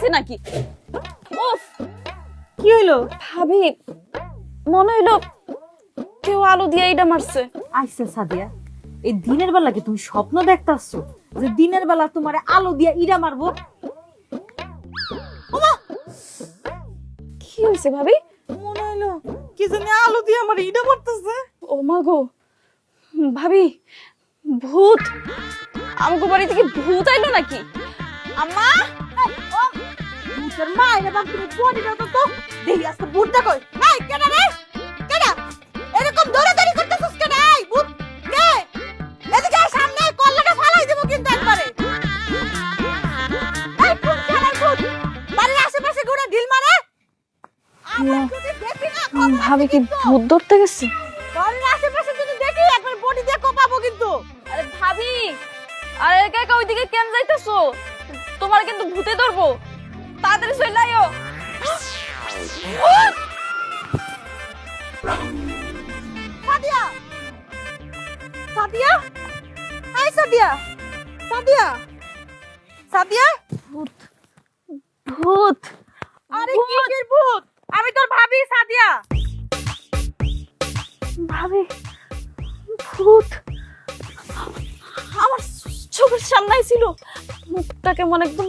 আছে নাকি? উফ, কি হইলো? ভাবি মনে হইলো কেউ আলু দিয়ে এইটা মারছে। আইসা সাদিয়া, এই দিনের বেলা কি তুমি স্বপ্ন দেখতাছো যে দিনের বেলা তোমারে আলো দিয়া ইরা মারবো? কি হয়েছে ভাবি? মনে হইলো কি জানি আলো দিয়ে আমার ইরা মারতেছে। ও মা গো, ভাবি ভূত, আমগো বাড়ি থেকে ভূত আইলো নাকি? আম্মা, ভূতের মা এরা বাপ তুমি বডি দাও তো, দেখি আজকে ভূতটা কই। এই কেডা রে, কেডা এরকম দৌড়াদৌড়ি করতেছিস কেন? এই ভূত কে? এদিকে আয়, সামনে কল্লাটা ফালাই দেব কিন্তু একবারে। এই ভূত চালাই ভূত, বাড়ির আশেপাশে ঘুরে ঢিল মারে। আমার যদি দেখি না ভাবি কি ভূত ধরতে গেছে? বাড়ির আশেপাশে যদি দেখি একবার বডি দিয়ে কোপাবো কিন্তু। আরে ভাবি, আরে একা একা ওইদিকে কেন যাইতেছো? তোমার কিন্তু ভূতে ধরবো, তাড়াতাড়ি চলে আইও। সাদিয়া, সাদিয়া, এই সাদিয়া, সাদিয়া, সাদিয়া। ভূত, ভূত, আরে কিসের ভূত? আমি তোর ভাবি সাদিয়া। ভাবি ভূত আমার চোখের সামনে ছিল, মুখটাকে মনে একদম